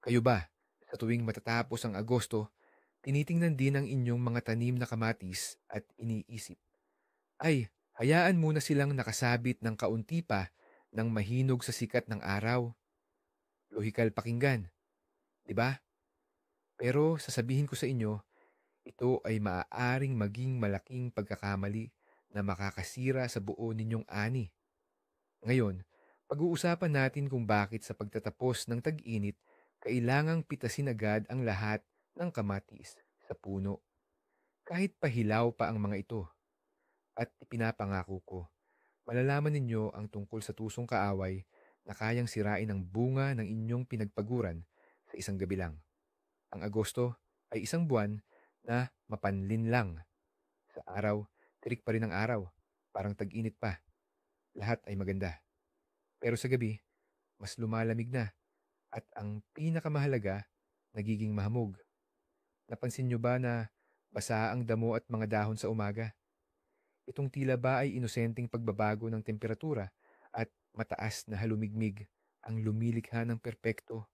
Kayo ba, sa tuwing matatapos ang Agosto, tinitingnan din ang inyong mga tanim na kamatis at iniisip, ay, hayaan muna silang nakasabit ng kaunti pa ng mahinog sa sikat ng araw. Lohikal pakinggan, di ba? Pero sasabihin ko sa inyo, ito ay maaaring maging malaking pagkakamali na makakasira sa buo ninyong ani. Ngayon, pag-uusapan natin kung bakit sa pagtatapos ng tag-init, kailangang pitasin agad ang lahat ng kamatis sa puno. Kahit pahilaw pa ang mga ito. At ipinapangako ko, malalaman ninyo ang tungkol sa tusong kaaway na kayang sirain ang bunga ng inyong pinagpaguran sa isang gabi lang. Ang Agosto ay isang buwan na mapanlin lang. Sa araw, tirik pa rin ang araw. Parang tag-init pa. Lahat ay maganda. Pero sa gabi, mas lumalamig na. At ang pinakamahalaga, nagiging mahamog. Napansin nyo ba na basa ang damo at mga dahon sa umaga? Itong tila ba ay inosenteng pagbabago ng temperatura at mataas na halumigmig ang lumilikha ng perpekto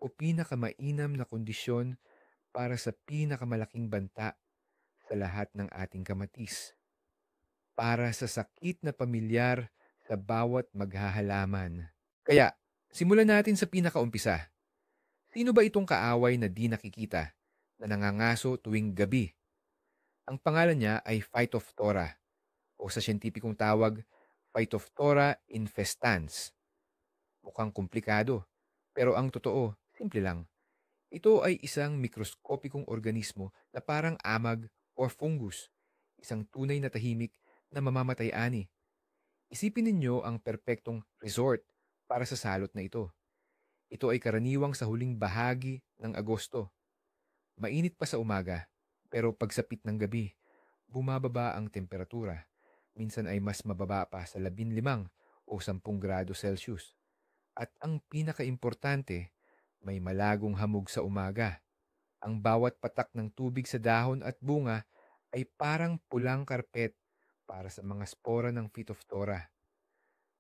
o pinakamainam na kondisyon para sa pinakamalaking banta sa lahat ng ating kamatis. Para sa sakit na pamilyar sa bawat maghahalaman. Kaya, simulan natin sa pinakaumpisa. Sino ba itong kaaway na di nakikita na nangangaso tuwing gabi? Ang pangalan niya ay Phytophthora o sa siyentipikong tawag, Phytophthora infestans. Mukhang komplikado, pero ang totoo, simple lang. Ito ay isang mikroskopikong organismo na parang amag or fungus, isang tunay na tahimik na mamamatay ani. Isipin ninyo ang perpektong resort para sa salot na ito. Ito ay karaniwang sa huling bahagi ng Agosto. Mainit pa sa umaga, pero pagsapit ng gabi, bumababa ang temperatura. Minsan ay mas mababa pa sa 15 o 10 grado Celsius. At ang pinakaimportante, may malagong hamog sa umaga. Ang bawat patak ng tubig sa dahon at bunga ay parang pulang karpet para sa mga spora ng Phytophthora.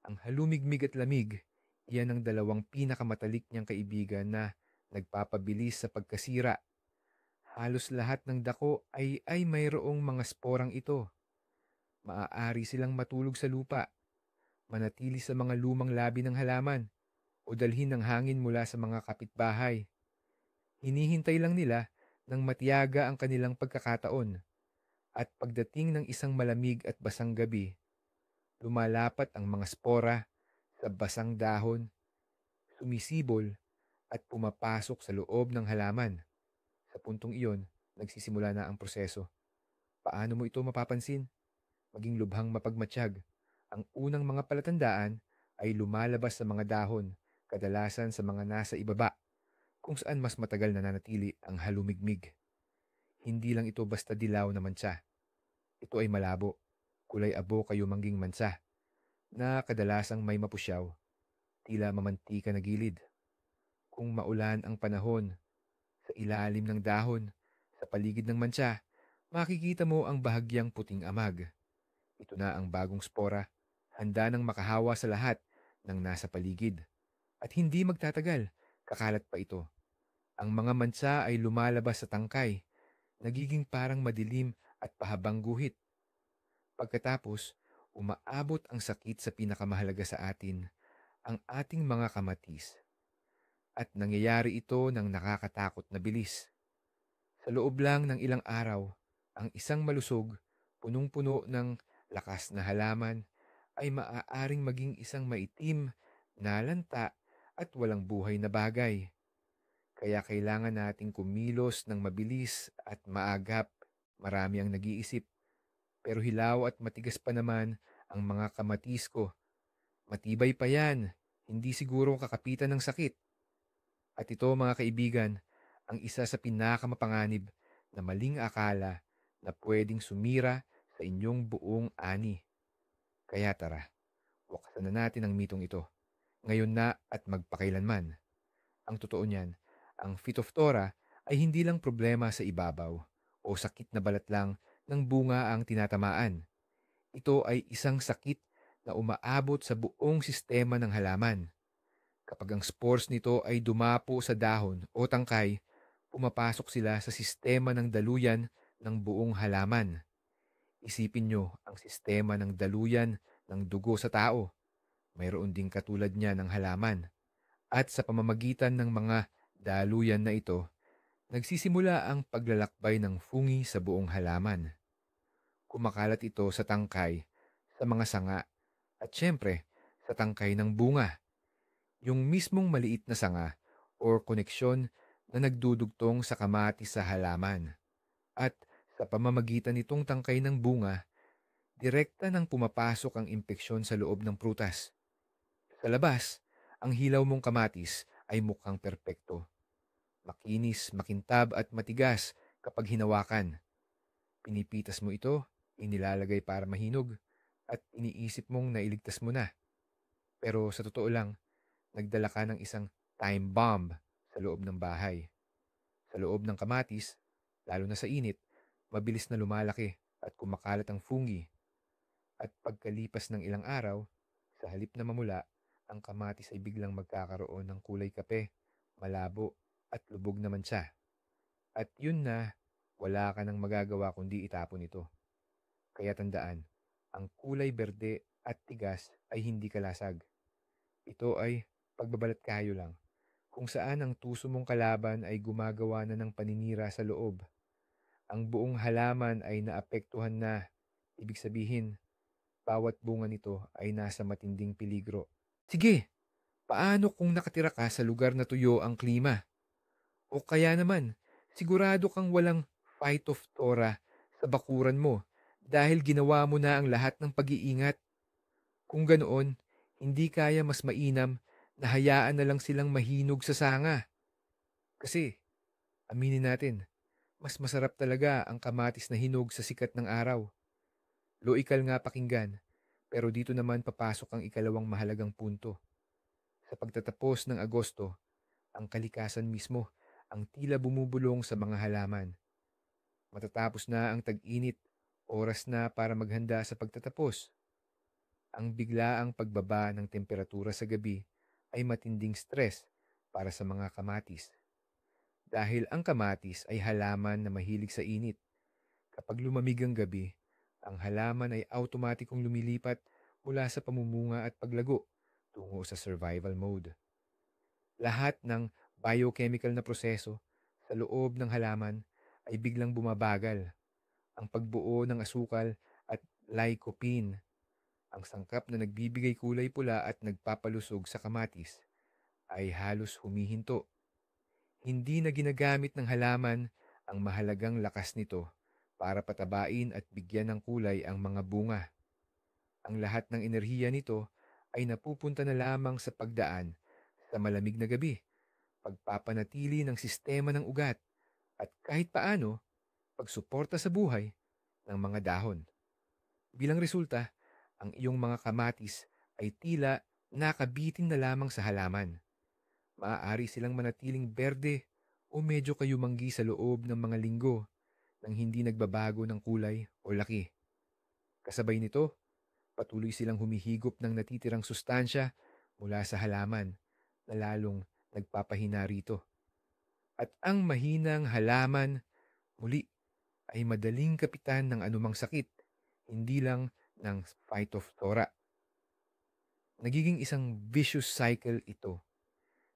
Ang halumigmig at lamig, iyan ang dalawang pinakamatalik niyang kaibigan na nagpapabilis sa pagkasira. Halos lahat ng dako ay mayroong mga sporang ito. Maaari silang matulog sa lupa, manatili sa mga lumang labi ng halaman, o dalhin ng hangin mula sa mga kapitbahay. Hinihintay lang nila nang matiyaga ang kanilang pagkakataon. At pagdating ng isang malamig at basang gabi, lumalapat ang mga spora sa basang dahon, sumisibol at pumapasok sa loob ng halaman. Sa puntong iyon, nagsisimula na ang proseso. Paano mo ito mapapansin? Maging lubhang mapagmatsyag. Ang unang mga palatandaan ay lumalabas sa mga dahon, kadalasan sa mga nasa ibaba, kung saan mas matagal nananatili ang halumigmig. Hindi lang ito basta dilaw na mantsa. Ito ay malabo, kulay abo kayo mangging mansa, na kadalasang may mapusyaw, tila mamantika na gilid. Kung maulan ang panahon, sa ilalim ng dahon, sa paligid ng mantsa, makikita mo ang bahagyang puting amag. Ito na ang bagong spora, handa nang makahawa sa lahat ng nasa paligid. At hindi magtatagal, kakalat pa ito. Ang mga mansa ay lumalabas sa tangkay, nagiging parang madilim at pahabang guhit. Pagkatapos, umaabot ang sakit sa pinakamahalaga sa atin, ang ating mga kamatis. At nangyayari ito ng nakakatakot na bilis. Sa loob lang ng ilang araw, ang isang malusog, punong-puno ng lakas na halaman ay maaaring maging isang maitim, nalanta at walang buhay na bagay. Kaya kailangan nating kumilos ng mabilis at maagap. Marami ang nag-iisip. Pero hilaw at matigas pa naman ang mga kamatis ko. Matibay pa yan. Hindi siguro kakapitan ng sakit. At ito mga kaibigan, ang isa sa pinakamapanganib na maling akala na pwedeng sumira sa inyong buong ani. Kaya tara, wakasan na natin ang mitong ito. Ngayon na at magpakailanman. Ang totoo niyan, ang Phytophthora ay hindi lang problema sa ibabaw o sakit na balat lang ng bunga ang tinatamaan. Ito ay isang sakit na umaabot sa buong sistema ng halaman. Kapag ang spores nito ay dumapo sa dahon o tangkay, pumapasok sila sa sistema ng daluyan ng buong halaman. Isipin nyo ang sistema ng daluyan ng dugo sa tao. Mayroon ding katulad niya ng halaman. At sa pamamagitan ng mga daluyan na ito, nagsisimula ang paglalakbay ng fungi sa buong halaman. Kumakalat ito sa tangkay, sa mga sanga, at syempre, sa tangkay ng bunga. Yung mismong maliit na sanga or koneksyon na nagdudugtong sa kamatis sa halaman. At sa pamamagitan nitong tangkay ng bunga, direkta nang pumapasok ang impeksyon sa loob ng prutas. Sa labas, ang hilaw mong kamatis ay mukhang perpekto. Makinis, makintab at matigas kapag hinawakan. Pinipitas mo ito, inilalagay para mahinog, at iniisip mong nailigtas mo na. Pero sa totoo lang, nagdala ka ng isang time bomb sa loob ng bahay. Sa loob ng kamatis, lalo na sa init, mabilis na lumalaki at kumakalat ang fungi. At pagkalipas ng ilang araw, sa halip na mamula, ang kamatis ay biglang magkakaroon ng kulay kape, malabo, at lubog naman siya. At yun na, wala ka nang magagawa kundi itapon ito. Kaya tandaan, ang kulay berde at tigas ay hindi kalasag. Ito ay pagbabalat kayo lang, kung saan ang tuso mong kalaban ay gumagawa na ng paninira sa loob. Ang buong halaman ay naapektuhan na, ibig sabihin, bawat bunga nito ay nasa matinding peligro. Sige, paano kung nakatira ka sa lugar na tuyo ang klima? O kaya naman, sigurado kang walang phytophthora sa bakuran mo dahil ginawa mo na ang lahat ng pag-iingat. Kung ganoon, hindi kaya mas mainam na hayaan na lang silang mahinog sa sanga. Kasi, aminin natin, mas masarap talaga ang kamatis na hinog sa sikat ng araw. Loikal nga pakinggan, pero dito naman papasok ang ikalawang mahalagang punto. Sa pagtatapos ng Agosto, ang kalikasan mismo ang tila bumubulong sa mga halaman. Matatapos na ang tag-init, oras na para maghanda sa pagtatapos. Ang biglaang pagbaba ng temperatura sa gabi ay matinding stress para sa mga kamatis. Dahil ang kamatis ay halaman na mahilig sa init. Kapag lumamig ang gabi, ang halaman ay automatikong lumilipat mula sa pamumunga at paglago tungo sa survival mode. Lahat ng biochemical na proseso sa loob ng halaman ay biglang bumabagal. Ang pagbuo ng asukal at lycopene, ang sangkap na nagbibigay kulay pula at nagpapalusog sa kamatis, ay halos humihinto. Hindi na ginagamit ng halaman ang mahalagang lakas nito para patabain at bigyan ng kulay ang mga bunga. Ang lahat ng enerhiya nito ay napupunta na lamang sa pagdaan sa malamig na gabi, pagpapanatili ng sistema ng ugat, at kahit paano, pagsuporta sa buhay ng mga dahon. Bilang resulta, ang iyong mga kamatis ay tila nakabitin na lamang sa halaman. Maaari silang manatiling berde o medyo kayumanggi sa loob ng mga linggo nang hindi nagbabago ng kulay o laki. Kasabay nito, patuloy silang humihigop ng natitirang sustansya mula sa halaman na lalong nagpapahina rito. At ang mahinang halaman muli ay madaling kapitan ng anumang sakit, hindi lang ng phytophthora. Nagiging isang vicious cycle ito.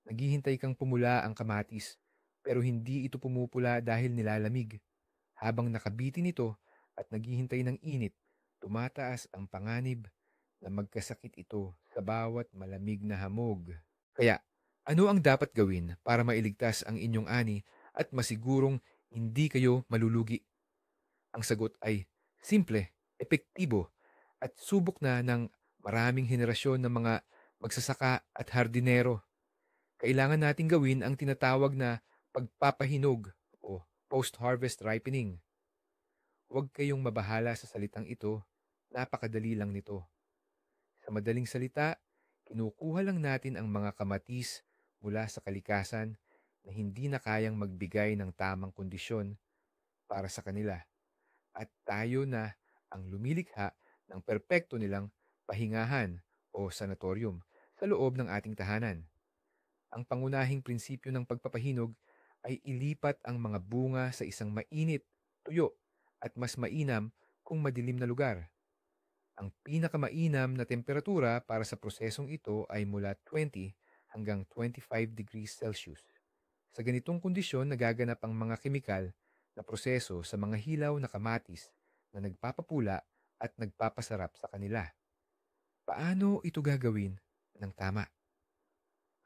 Naghihintay kang pumula ang kamatis, pero hindi ito pumupula dahil nilalamig. Habang nakabitin ito at naghihintay ng init, tumataas ang panganib na magkasakit ito sa bawat malamig na hamog. Kaya, ano ang dapat gawin para mailigtas ang inyong ani at masigurong hindi kayo malulugi? Ang sagot ay simple, epektibo, at subok na ng maraming henerasyon ng mga magsasaka at hardinero. Kailangan nating gawin ang tinatawag na pagpapahinog o post-harvest ripening. Huwag kayong mabahala sa salitang ito, napakadali lang nito. Sa madaling salita, kinukuha lang natin ang mga kamatis mula sa kalikasan na hindi na kayang magbigay ng tamang kondisyon para sa kanila. At tayo na ang lumilikha ng perpekto nilang pahingahan o sanatorium sa loob ng ating tahanan. Ang pangunahing prinsipyo ng pagpapahinog ay ilipat ang mga bunga sa isang mainit, tuyo, at mas mainam kung madilim na lugar. Ang pinakamainam na temperatura para sa prosesong ito ay mula 20 hanggang 25 degrees Celsius. Sa ganitong kondisyon nagaganap ang mga kemikal na proseso sa mga hilaw na kamatis na nagpapapula at nagpapasarap sa kanila. Paano ito gagawin ng tama?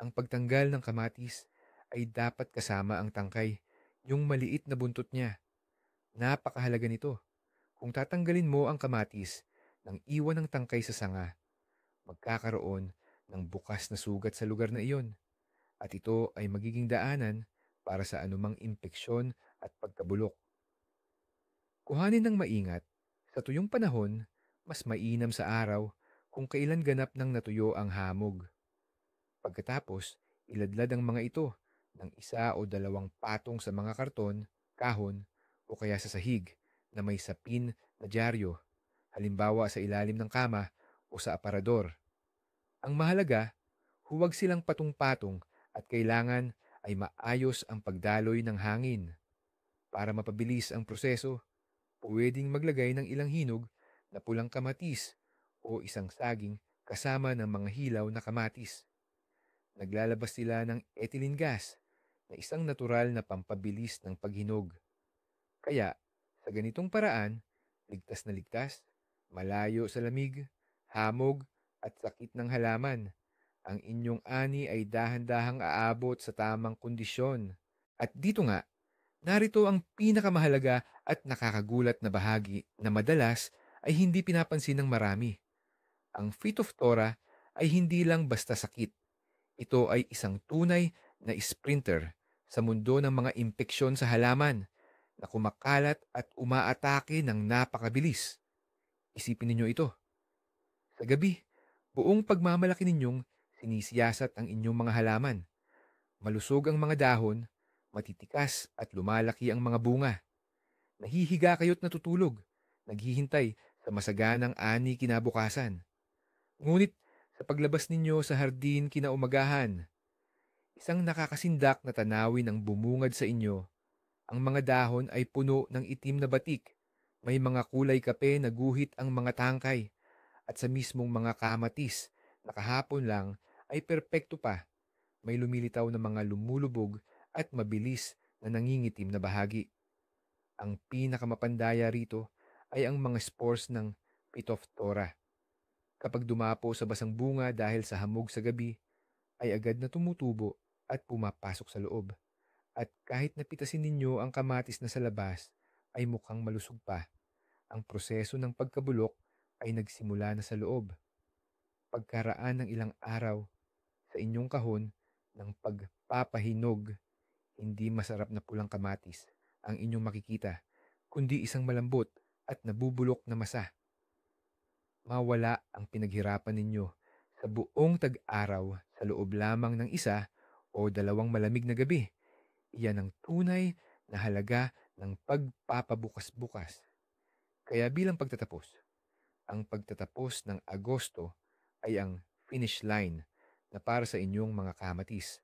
Ang pagtanggal ng kamatis ay dapat kasama ang tangkay, yung maliit na buntot niya. Napakahalaga nito. Kung tatanggalin mo ang kamatis nang iwan ng tangkay sa sanga, magkakaroon ng bukas na sugat sa lugar na iyon at ito ay magiging daanan para sa anumang impeksyon at pagkabulok. Kuhanin ng maingat. Sa tuyong panahon, mas mainam sa araw kung kailan ganap ng natuyo ang hamog. Pagkatapos, iladlad ang mga ito ng isa o dalawang patong sa mga karton, kahon, o kaya sa sahig na may sapin na dyaryo, halimbawa sa ilalim ng kama o sa aparador. Ang mahalaga, huwag silang patong-patong at kailangan ay maayos ang pagdaloy ng hangin. Para mapabilis ang proseso, pwedeng maglagay ng ilang hinog na pulang kamatis o isang saging kasama ng mga hilaw na kamatis. Naglalabas sila ng ethylene gas na isang natural na pampabilis ng paghinog. Kaya, sa ganitong paraan, ligtas na ligtas, malayo sa lamig, hamog at sakit ng halaman. Ang inyong ani ay dahan-dahang aabot sa tamang kondisyon. At dito nga, narito ang pinakamahalaga at nakakagulat na bahagi na madalas ay hindi pinapansin ng marami. Ang Phytophthora ay hindi lang basta sakit. Ito ay isang tunay na sprinter sa mundo ng mga impeksyon sa halaman na kumakalat at umaatake ng napakabilis. Isipin ninyo ito. Sa gabi, buong pagmamalaki ninyong sinisiyasat ang inyong mga halaman. Malusog ang mga dahon, matitikas at lumalaki ang mga bunga. Nahihiga kayo't natutulog, naghihintay sa masaganang ani kinabukasan. Ngunit sa paglabas ninyo sa hardin kinaumagahan, isang nakakasindak na tanawin ang bumungad sa inyo. Ang mga dahon ay puno ng itim na batik. May mga kulay kape na guhit ang mga tangkay. At sa mismong mga kamatis na kahapon lang ay perpekto pa. May lumilitaw na mga lumulubog at mabilis na nangingitim na bahagi. Ang pinakamapandaya rito ay ang mga spores ng Phytophthora. Kapag dumapo sa basang bunga dahil sa hamog sa gabi, ay agad na tumutubo at pumapasok sa loob. At kahit napitasin ninyo ang kamatis na sa labas, ay mukhang malusog pa. Ang proseso ng pagkabulok ay nagsimula na sa loob. Pagkaraan ng ilang araw sa inyong kahon ng pagpapahinog, hindi masarap na pulang kamatis ang inyong makikita, kundi isang malambot at nabubulok na masa. Mawala ang pinaghirapan ninyo sa buong tag-araw sa loob lamang ng isa o dalawang malamig na gabi. Iyan ang tunay na halaga ng pagpapabukas-bukas. Kaya bilang pagtatapos, ang pagtatapos ng Agosto ay ang finish line na para sa inyong mga kamatis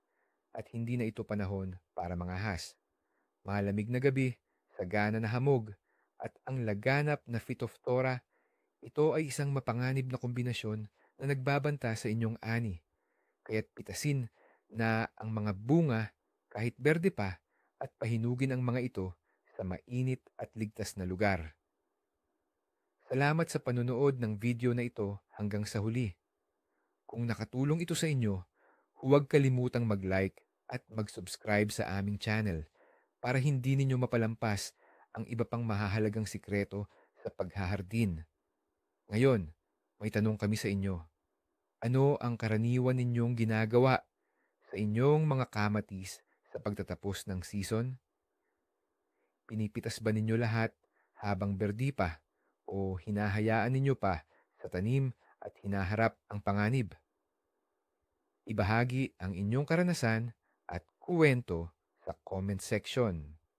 at hindi na ito panahon para mangahas. Malamig na gabi, sagana na hamog, at ang laganap na Phytophthora, ito ay isang mapanganib na kombinasyon na nagbabanta sa inyong ani. Kaya't pitasin na ang mga bunga kahit berde pa at pahinugin ang mga ito sa mainit at ligtas na lugar. Salamat sa panunood ng video na ito hanggang sa huli. Kung nakatulong ito sa inyo, huwag kalimutang mag-like at mag-subscribe sa aming channel para hindi ninyo mapalampas ang iba pang mahahalagang sikreto sa paghahardin. Ngayon, may tanong kami sa inyo. Ano ang karaniwan ninyong ginagawa sa inyong mga kamatis sa pagtatapos ng season? Pinipitas ba ninyo lahat habang berdi pa o hinahayaan ninyo pa sa tanim at hinaharap ang panganib? Ibahagi ang inyong karanasan at kuwento sa comment section.